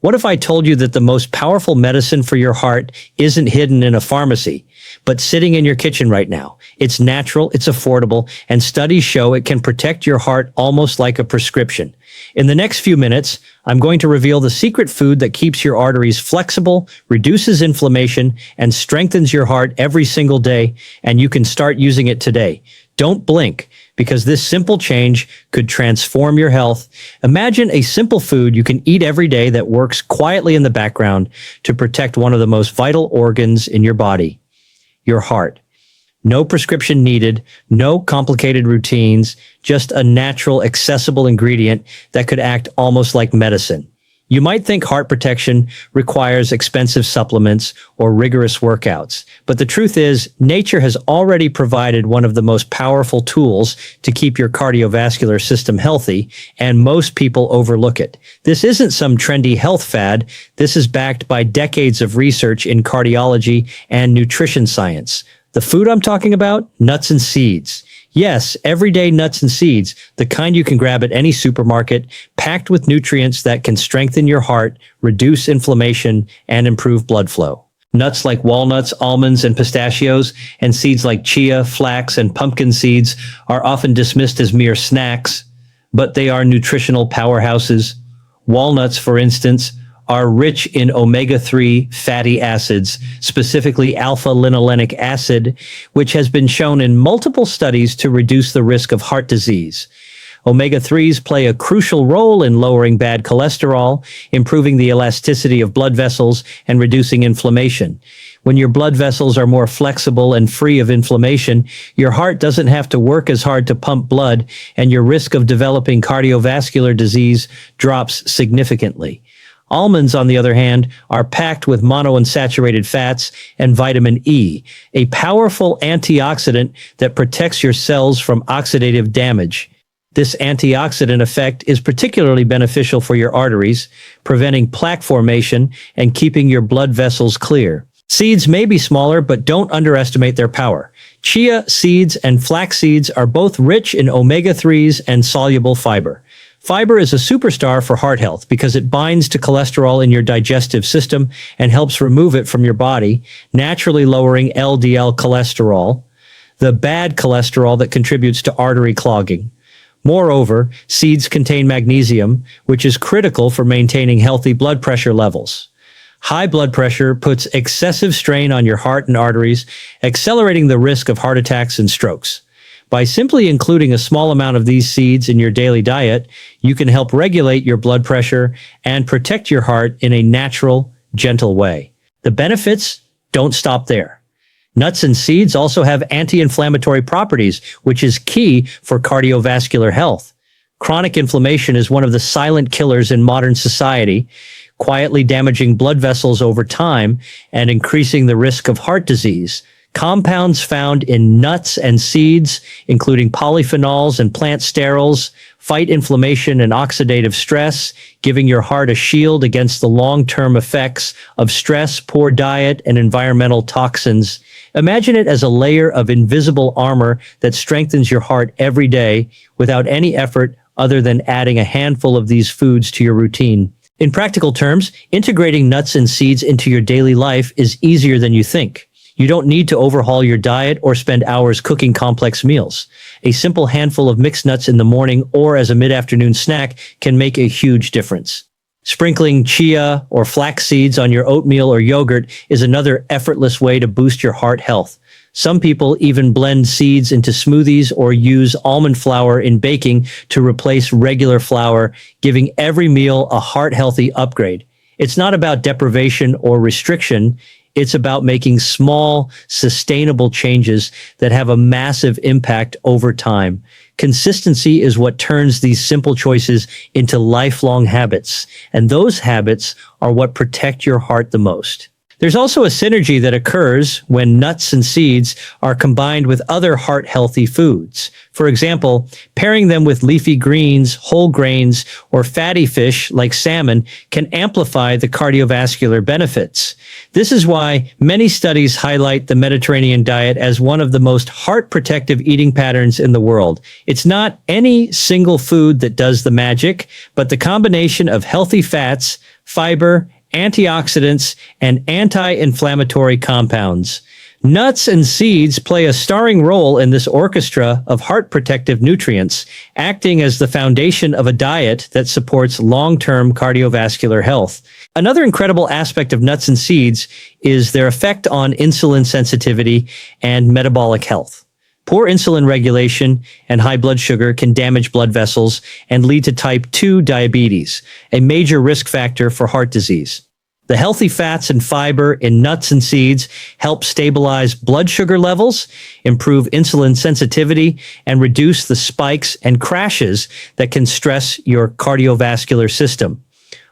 What if I told you that the most powerful medicine for your heart isn't hidden in a pharmacy, but sitting in your kitchen right now? It's natural, it's affordable, and studies show it can protect your heart almost like a prescription. In the next few minutes, I'm going to reveal the secret food that keeps your arteries flexible, reduces inflammation, and strengthens your heart every single day, and you can start using it today. Don't blink, because this simple change could transform your health. Imagine a simple food you can eat every day that works quietly in the background to protect one of the most vital organs in your body, your heart. No prescription needed, no complicated routines, just a natural, accessible ingredient that could act almost like medicine. You might think heart protection requires expensive supplements or rigorous workouts, but the truth is, nature has already provided one of the most powerful tools to keep your cardiovascular system healthy, and most people overlook it. This isn't some trendy health fad. This is backed by decades of research in cardiology and nutrition science. The food I'm talking about? Nuts and seeds. Yes, everyday nuts and seeds, the kind you can grab at any supermarket, packed with nutrients that can strengthen your heart, reduce inflammation, and improve blood flow. Nuts like walnuts, almonds, and pistachios, and seeds like chia, flax, and pumpkin seeds are often dismissed as mere snacks, but they are nutritional powerhouses. Walnuts, for instance, are rich in omega-3 fatty acids, specifically alpha-linolenic acid, which has been shown in multiple studies to reduce the risk of heart disease. Omega-3s play a crucial role in lowering bad cholesterol, improving the elasticity of blood vessels, and reducing inflammation. When your blood vessels are more flexible and free of inflammation, your heart doesn't have to work as hard to pump blood, and your risk of developing cardiovascular disease drops significantly. Almonds, on the other hand, are packed with monounsaturated fats and vitamin E, a powerful antioxidant that protects your cells from oxidative damage. This antioxidant effect is particularly beneficial for your arteries, preventing plaque formation and keeping your blood vessels clear. Seeds may be smaller, but don't underestimate their power. Chia seeds and flax seeds are both rich in omega-3s and soluble fiber. Fiber is a superstar for heart health because it binds to cholesterol in your digestive system and helps remove it from your body, naturally lowering LDL cholesterol, the bad cholesterol that contributes to artery clogging. Moreover, seeds contain magnesium, which is critical for maintaining healthy blood pressure levels. High blood pressure puts excessive strain on your heart and arteries, accelerating the risk of heart attacks and strokes. By simply including a small amount of these seeds in your daily diet, you can help regulate your blood pressure and protect your heart in a natural, gentle way. The benefits don't stop there. Nuts and seeds also have anti-inflammatory properties, which is key for cardiovascular health. Chronic inflammation is one of the silent killers in modern society, quietly damaging blood vessels over time and increasing the risk of heart disease. Compounds found in nuts and seeds, including polyphenols and plant sterols, fight inflammation and oxidative stress, giving your heart a shield against the long-term effects of stress, poor diet, and environmental toxins. Imagine it as a layer of invisible armor that strengthens your heart every day without any effort other than adding a handful of these foods to your routine. In practical terms, integrating nuts and seeds into your daily life is easier than you think. You don't need to overhaul your diet or spend hours cooking complex meals. A simple handful of mixed nuts in the morning or as a mid-afternoon snack can make a huge difference. Sprinkling chia or flax seeds on your oatmeal or yogurt is another effortless way to boost your heart health. Some people even blend seeds into smoothies or use almond flour in baking to replace regular flour, giving every meal a heart-healthy upgrade. It's not about deprivation or restriction. It's about making small, sustainable changes that have a massive impact over time. Consistency is what turns these simple choices into lifelong habits, and those habits are what protect your heart the most. There's also a synergy that occurs when nuts and seeds are combined with other heart-healthy foods. For example, pairing them with leafy greens, whole grains, or fatty fish like salmon can amplify the cardiovascular benefits. This is why many studies highlight the Mediterranean diet as one of the most heart-protective eating patterns in the world. It's not any single food that does the magic, but the combination of healthy fats, fiber, antioxidants, and anti-inflammatory compounds. Nuts and seeds play a starring role in this orchestra of heart protective nutrients, acting as the foundation of a diet that supports long-term cardiovascular health. Another incredible aspect of nuts and seeds is their effect on insulin sensitivity and metabolic health. Poor insulin regulation and high blood sugar can damage blood vessels and lead to type 2 diabetes, a major risk factor for heart disease. The healthy fats and fiber in nuts and seeds help stabilize blood sugar levels, improve insulin sensitivity, and reduce the spikes and crashes that can stress your cardiovascular system.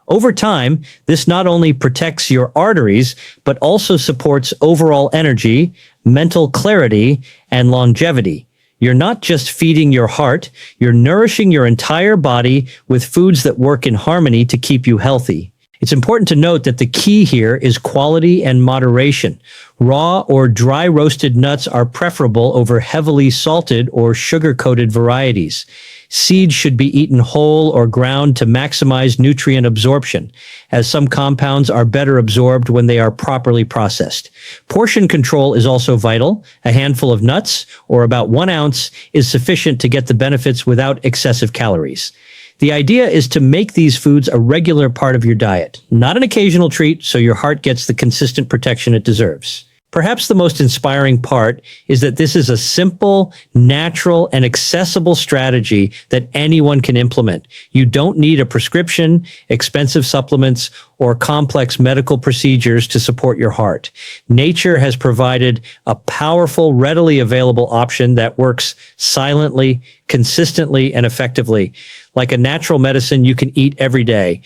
Over time, this not only protects your arteries, but also supports overall energy, mental clarity, and longevity. You're not just feeding your heart, you're nourishing your entire body with foods that work in harmony to keep you healthy. It's important to note that the key here is quality and moderation. Raw or dry roasted nuts are preferable over heavily salted or sugar-coated varieties. Seeds should be eaten whole or ground to maximize nutrient absorption, as some compounds are better absorbed when they are properly processed. Portion control is also vital. A handful of nuts, or about 1 ounce, is sufficient to get the benefits without excessive calories. The idea is to make these foods a regular part of your diet, not an occasional treat, so your heart gets the consistent protection it deserves. Perhaps the most inspiring part is that this is a simple, natural, and accessible strategy that anyone can implement. You don't need a prescription, expensive supplements, or complex medical procedures to support your heart. Nature has provided a powerful, readily available option that works silently, consistently, and effectively, like a natural medicine you can eat every day.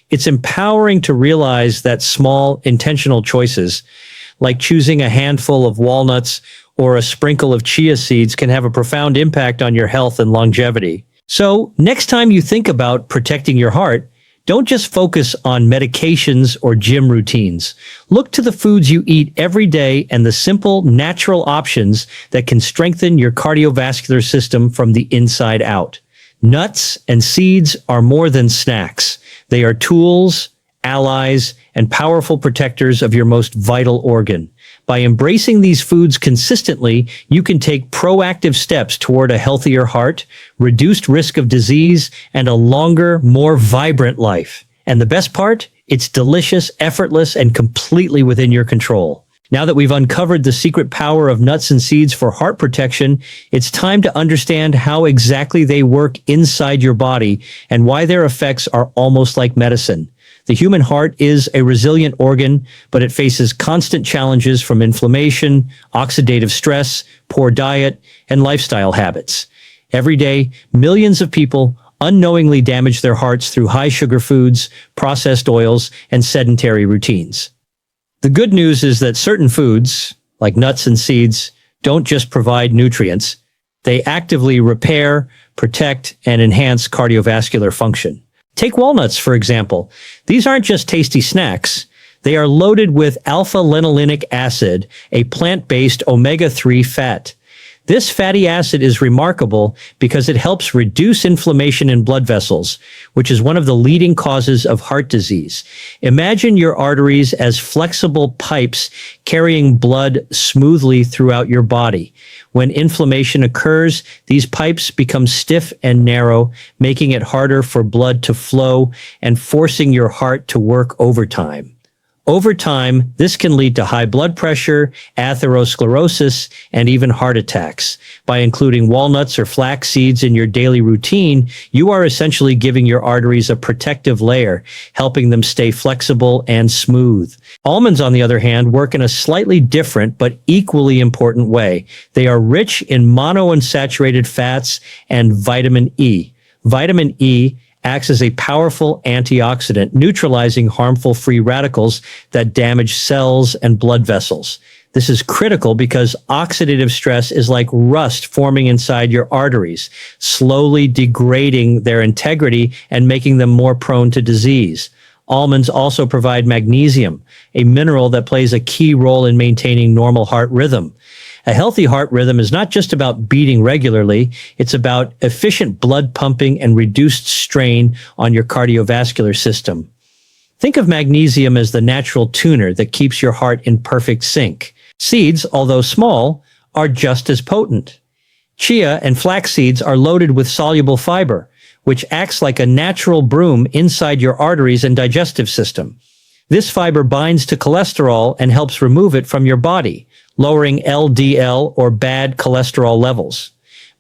It's empowering to realize that small, intentional choices, like choosing a handful of walnuts or a sprinkle of chia seeds, can have a profound impact on your health and longevity. So, next time you think about protecting your heart, don't just focus on medications or gym routines. Look to the foods you eat every day and the simple, natural options that can strengthen your cardiovascular system from the inside out. Nuts and seeds are more than snacks. They are tools, allies, and powerful protectors of your most vital organ. By embracing these foods consistently, you can take proactive steps toward a healthier heart, reduced risk of disease, and a longer, more vibrant life. And the best part? It's delicious, effortless, and completely within your control. Now that we've uncovered the secret power of nuts and seeds for heart protection, it's time to understand how exactly they work inside your body and why their effects are almost like medicine. The human heart is a resilient organ, but it faces constant challenges from inflammation, oxidative stress, poor diet, and lifestyle habits. Every day, millions of people unknowingly damage their hearts through high sugar foods, processed oils, and sedentary routines. The good news is that certain foods, like nuts and seeds, don't just provide nutrients. They actively repair, protect, and enhance cardiovascular function. Take walnuts, for example. These aren't just tasty snacks. They are loaded with alpha-linolenic acid, a plant-based omega-3 fat. This fatty acid is remarkable because it helps reduce inflammation in blood vessels, which is one of the leading causes of heart disease. Imagine your arteries as flexible pipes carrying blood smoothly throughout your body. When inflammation occurs, these pipes become stiff and narrow, making it harder for blood to flow and forcing your heart to work overtime. Over time, this can lead to high blood pressure, atherosclerosis, and even heart attacks. By including walnuts or flax seeds in your daily routine, you are essentially giving your arteries a protective layer, helping them stay flexible and smooth. Almonds, on the other hand, work in a slightly different but equally important way. They are rich in monounsaturated fats and vitamin E. Vitamin E acts as a powerful antioxidant, neutralizing harmful free radicals that damage cells and blood vessels. This is critical because oxidative stress is like rust forming inside your arteries, slowly degrading their integrity and making them more prone to disease. Almonds also provide magnesium, a mineral that plays a key role in maintaining normal heart rhythm. A healthy heart rhythm is not just about beating regularly, it's about efficient blood pumping and reduced strain on your cardiovascular system. Think of magnesium as the natural tuner that keeps your heart in perfect sync. Seeds, although small, are just as potent. Chia and flax seeds are loaded with soluble fiber, which acts like a natural broom inside your arteries and digestive system. This fiber binds to cholesterol and helps remove it from your body, lowering LDL or bad cholesterol levels.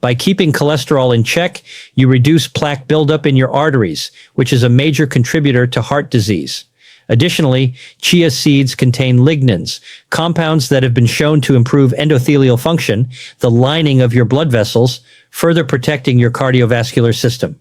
By keeping cholesterol in check, you reduce plaque buildup in your arteries, which is a major contributor to heart disease. Additionally, chia seeds contain lignans, compounds that have been shown to improve endothelial function, the lining of your blood vessels, further protecting your cardiovascular system.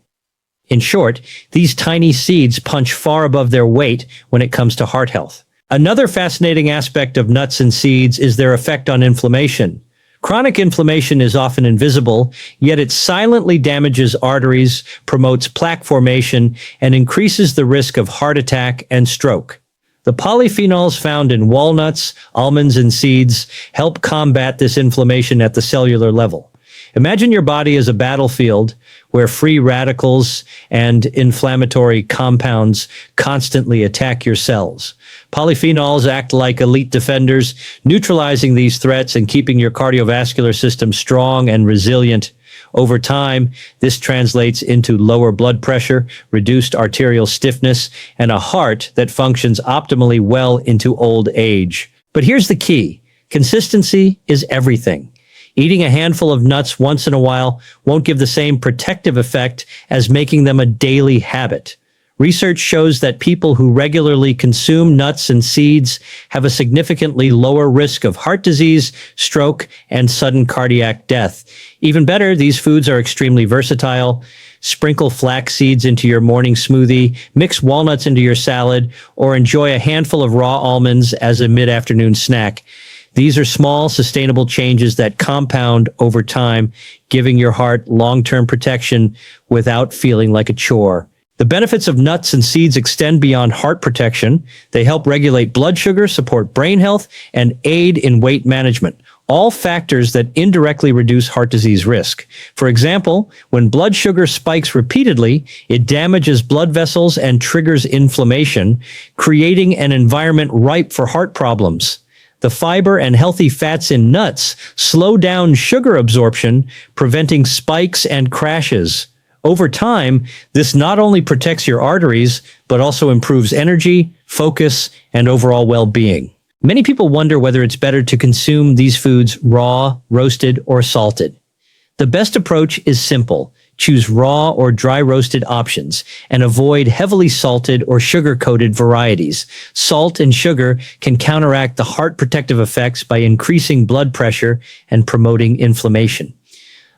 In short, these tiny seeds punch far above their weight when it comes to heart health. Another fascinating aspect of nuts and seeds is their effect on inflammation. Chronic inflammation is often invisible, yet it silently damages arteries, promotes plaque formation, and increases the risk of heart attack and stroke. The polyphenols found in walnuts, almonds, and seeds help combat this inflammation at the cellular level. Imagine your body as a battlefield where free radicals and inflammatory compounds constantly attack your cells. Polyphenols act like elite defenders, neutralizing these threats and keeping your cardiovascular system strong and resilient. Over time, this translates into lower blood pressure, reduced arterial stiffness, and a heart that functions optimally well into old age. But here's the key. Consistency is everything. Eating a handful of nuts once in a while won't give the same protective effect as making them a daily habit. Research shows that people who regularly consume nuts and seeds have a significantly lower risk of heart disease, stroke, and sudden cardiac death. Even better, these foods are extremely versatile. Sprinkle flax seeds into your morning smoothie, mix walnuts into your salad, or enjoy a handful of raw almonds as a mid-afternoon snack. These are small, sustainable changes that compound over time, giving your heart long-term protection without feeling like a chore. The benefits of nuts and seeds extend beyond heart protection. They help regulate blood sugar, support brain health, and aid in weight management, all factors that indirectly reduce heart disease risk. For example, when blood sugar spikes repeatedly, it damages blood vessels and triggers inflammation, creating an environment ripe for heart problems. The fiber and healthy fats in nuts slow down sugar absorption, preventing spikes and crashes. Over time, this not only protects your arteries, but also improves energy, focus, and overall well-being. Many people wonder whether it's better to consume these foods raw, roasted, or salted. The best approach is simple. Choose raw or dry roasted options and avoid heavily salted or sugar-coated varieties. Salt and sugar can counteract the heart protective effects by increasing blood pressure and promoting inflammation.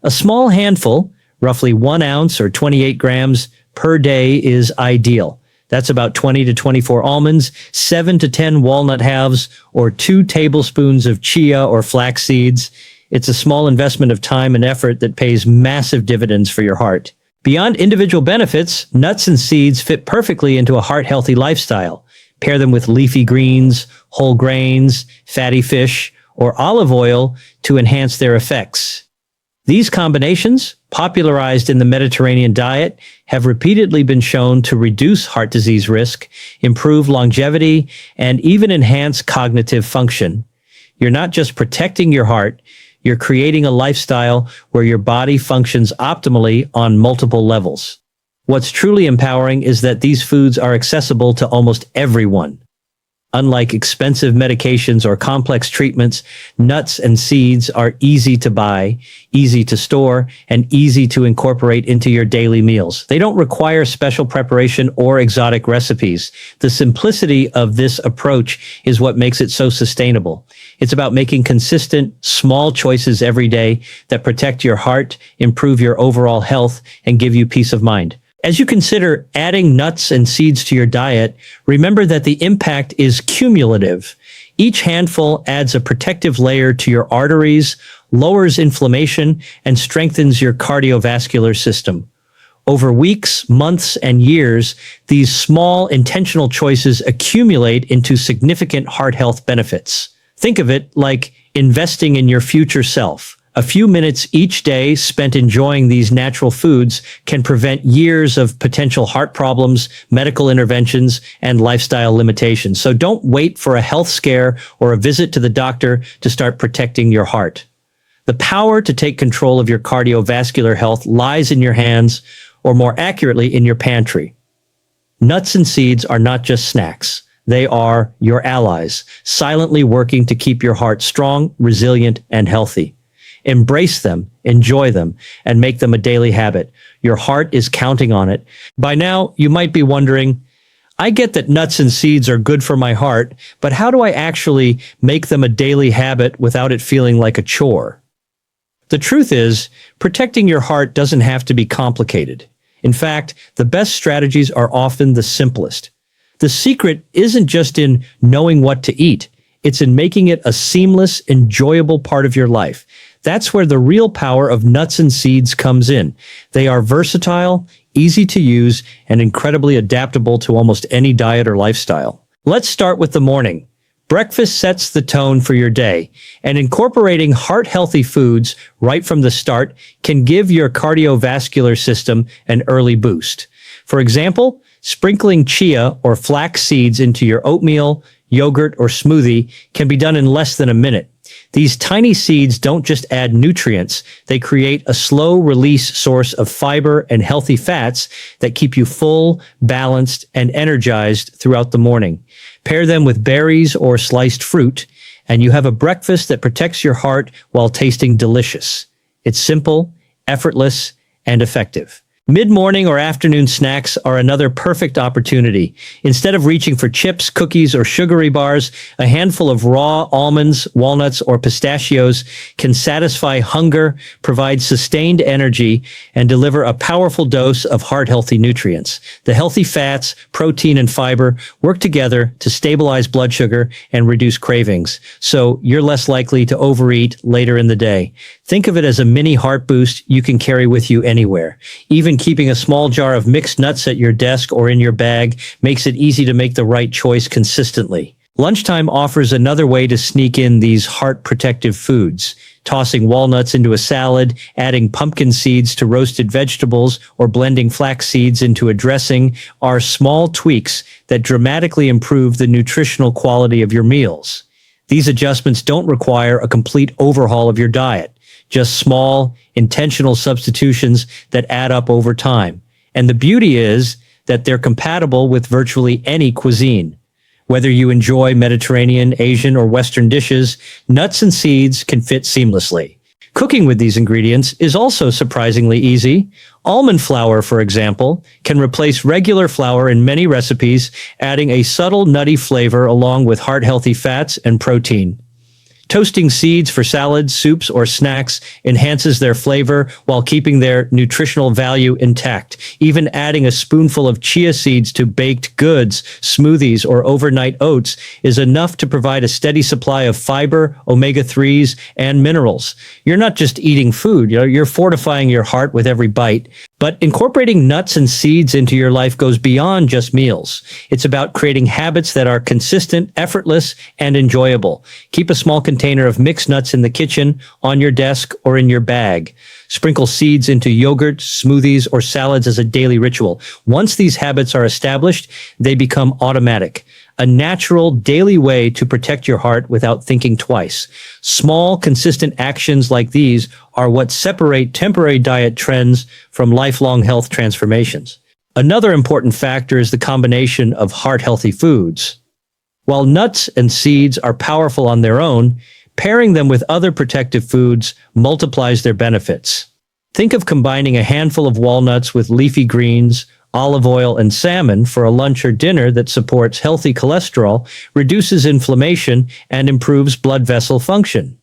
A small handful, roughly 1 ounce or 28 grams per day, is ideal. That's about 20 to 24 almonds, 7 to 10 walnut halves, or 2 tablespoons of chia or flax seeds. It's a small investment of time and effort that pays massive dividends for your heart. Beyond individual benefits, nuts and seeds fit perfectly into a heart-healthy lifestyle. Pair them with leafy greens, whole grains, fatty fish, or olive oil to enhance their effects. These combinations, popularized in the Mediterranean diet, have repeatedly been shown to reduce heart disease risk, improve longevity, and even enhance cognitive function. You're not just protecting your heart, you're creating a lifestyle where your body functions optimally on multiple levels. What's truly empowering is that these foods are accessible to almost everyone. Unlike expensive medications or complex treatments, nuts and seeds are easy to buy, easy to store, and easy to incorporate into your daily meals. They don't require special preparation or exotic recipes. The simplicity of this approach is what makes it so sustainable. It's about making consistent, small choices every day that protect your heart, improve your overall health, and give you peace of mind. As you consider adding nuts and seeds to your diet, remember that the impact is cumulative. Each handful adds a protective layer to your arteries, lowers inflammation, and strengthens your cardiovascular system. Over weeks, months, and years, these small, intentional choices accumulate into significant heart health benefits. Think of it like investing in your future self, A few minutes each day spent enjoying these natural foods can prevent years of potential heart problems, medical interventions, and lifestyle limitations. So don't wait for a health scare or a visit to the doctor to start protecting your heart. The power to take control of your cardiovascular health lies in your hands, or more accurately, in your pantry. Nuts and seeds are not just snacks. They are your allies, silently working to keep your heart strong, resilient, and healthy. Embrace them, enjoy them, and make them a daily habit. Your heart is counting on it. By now, you might be wondering, I get that nuts and seeds are good for my heart, but how do I actually make them a daily habit without it feeling like a chore? The truth is, protecting your heart doesn't have to be complicated. In fact, the best strategies are often the simplest. The secret isn't just in knowing what to eat. It's in making it a seamless, enjoyable part of your life. That's where the real power of nuts and seeds comes in. They are versatile, easy to use, and incredibly adaptable to almost any diet or lifestyle. Let's start with the morning. Breakfast sets the tone for your day, and incorporating heart-healthy foods right from the start can give your cardiovascular system an early boost. For example, sprinkling chia or flax seeds into your oatmeal, yogurt, or smoothie can be done in less than a minute. These tiny seeds don't just add nutrients, they create a slow-release source of fiber and healthy fats that keep you full, balanced, and energized throughout the morning. Pair them with berries or sliced fruit, and you have a breakfast that protects your heart while tasting delicious. It's simple, effortless, and effective. Mid-morning or afternoon snacks are another perfect opportunity. Instead of reaching for chips, cookies, or sugary bars, a handful of raw almonds, walnuts, or pistachios can satisfy hunger, provide sustained energy, and deliver a powerful dose of heart-healthy nutrients. The healthy fats, protein, and fiber work together to stabilize blood sugar and reduce cravings, so you're less likely to overeat later in the day. Think of it as a mini heart boost you can carry with you anywhere. Even keeping a small jar of mixed nuts at your desk or in your bag makes it easy to make the right choice consistently. Lunchtime offers another way to sneak in these heart-protective foods. Tossing walnuts into a salad, adding pumpkin seeds to roasted vegetables, or blending flax seeds into a dressing are small tweaks that dramatically improve the nutritional quality of your meals. These adjustments don't require a complete overhaul of your diet. Just small, intentional substitutions that add up over time. And the beauty is that they're compatible with virtually any cuisine. Whether you enjoy Mediterranean, Asian, or Western dishes, nuts and seeds can fit seamlessly. Cooking with these ingredients is also surprisingly easy. Almond flour, for example, can replace regular flour in many recipes, adding a subtle nutty flavor along with heart-healthy fats and protein. Toasting seeds for salads, soups, or snacks enhances their flavor while keeping their nutritional value intact. Even adding a spoonful of chia seeds to baked goods, smoothies, or overnight oats is enough to provide a steady supply of fiber, omega-3s, and minerals. You're not just eating food, you're fortifying your heart with every bite. But incorporating nuts and seeds into your life goes beyond just meals. It's about creating habits that are consistent, effortless, and enjoyable. Keep a small container of mixed nuts in the kitchen, on your desk, or in your bag. Sprinkle seeds into yogurt, smoothies, or salads as a daily ritual. Once these habits are established, they become automatic. A natural daily way to protect your heart without thinking twice. Small, consistent actions like these are what separate temporary diet trends from lifelong health transformations. Another important factor is the combination of heart-healthy foods. While nuts and seeds are powerful on their own, pairing them with other protective foods multiplies their benefits. Think of combining a handful of walnuts with leafy greens, olive oil, and salmon for a lunch or dinner that supports healthy cholesterol, reduces inflammation, and improves blood vessel function.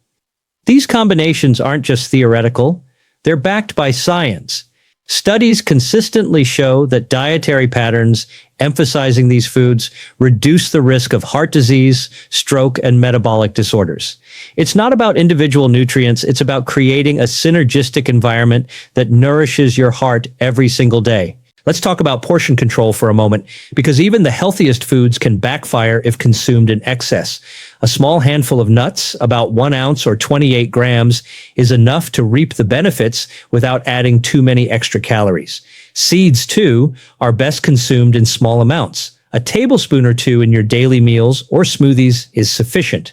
These combinations aren't just theoretical, they're backed by science. Studies consistently show that dietary patterns emphasizing these foods reduce the risk of heart disease, stroke, and metabolic disorders. It's not about individual nutrients, it's about creating a synergistic environment that nourishes your heart every single day. Let's talk about portion control for a moment, because even the healthiest foods can backfire if consumed in excess. A small handful of nuts, about 1 ounce or 28 grams, is enough to reap the benefits without adding too many extra calories. Seeds, too, are best consumed in small amounts. A tablespoon or two in your daily meals or smoothies is sufficient.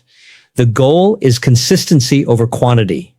The goal is consistency over quantity.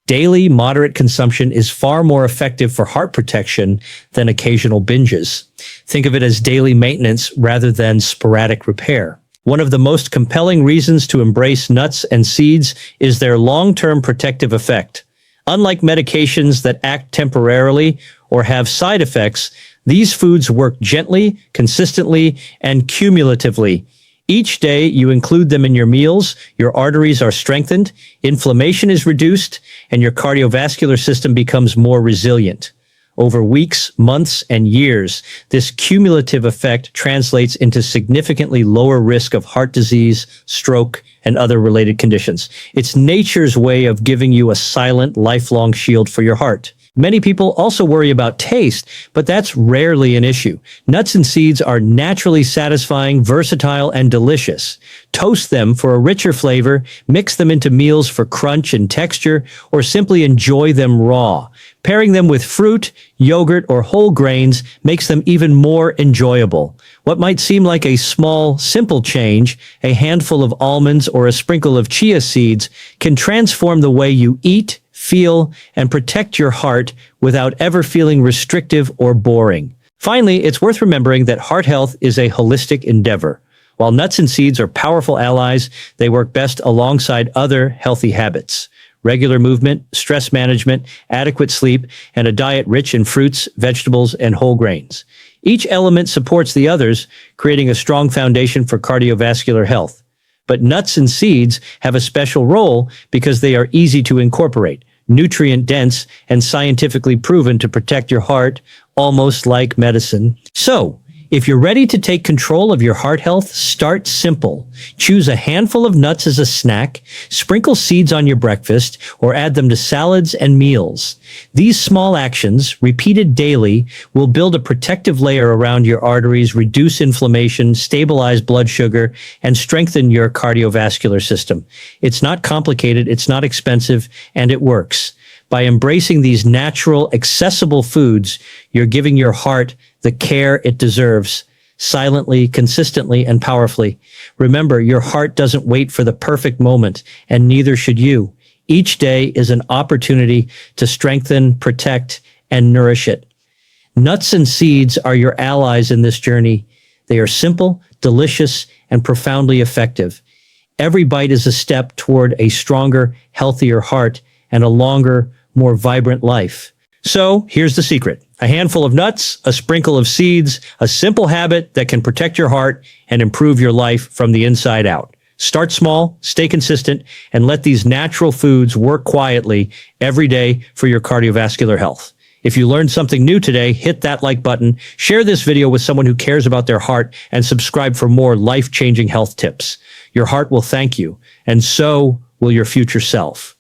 Daily, moderate consumption is far more effective for heart protection than occasional binges. Think of it as daily maintenance rather than sporadic repair. One of the most compelling reasons to embrace nuts and seeds is their long-term protective effect. Unlike medications that act temporarily or have side effects, these foods work gently, consistently, and cumulatively. Each day you include them in your meals, your arteries are strengthened, inflammation is reduced, and your cardiovascular system becomes more resilient. Over weeks, months, and years, this cumulative effect translates into significantly lower risk of heart disease, stroke, and other related conditions. It's nature's way of giving you a silent, lifelong shield for your heart. Many people also worry about taste, but that's rarely an issue. Nuts and seeds are naturally satisfying, versatile, and delicious. Toast them for a richer flavor, mix them into meals for crunch and texture, or simply enjoy them raw. Pairing them with fruit, yogurt, or whole grains makes them even more enjoyable. What might seem like a small, simple change, a handful of almonds or a sprinkle of chia seeds, can transform the way you eat, feel, and protect your heart without ever feeling restrictive or boring. Finally, it's worth remembering that heart health is a holistic endeavor. While nuts and seeds are powerful allies, they work best alongside other healthy habits. Regular movement, stress management, adequate sleep, and a diet rich in fruits, vegetables, and whole grains. Each element supports the others, creating a strong foundation for cardiovascular health. But nuts and seeds have a special role because they are easy to incorporate, nutrient-dense, and scientifically proven to protect your heart, almost like medicine. So, if you're ready to take control of your heart health, start simple. Choose a handful of nuts as a snack, sprinkle seeds on your breakfast, or add them to salads and meals. These small actions, repeated daily, will build a protective layer around your arteries, reduce inflammation, stabilize blood sugar, and strengthen your cardiovascular system. It's not complicated, it's not expensive, and it works. By embracing these natural, accessible foods, you're giving your heart the care it deserves, silently, consistently, and powerfully. Remember, your heart doesn't wait for the perfect moment, and neither should you. Each day is an opportunity to strengthen, protect, and nourish it. Nuts and seeds are your allies in this journey. They are simple, delicious, and profoundly effective. Every bite is a step toward a stronger, healthier heart and a longer, more vibrant life. So here's the secret. A handful of nuts, a sprinkle of seeds, a simple habit that can protect your heart and improve your life from the inside out. Start small, stay consistent, and let these natural foods work quietly every day for your cardiovascular health. If you learned something new today, hit that like button, share this video with someone who cares about their heart, and subscribe for more life-changing health tips. Your heart will thank you, and so will your future self.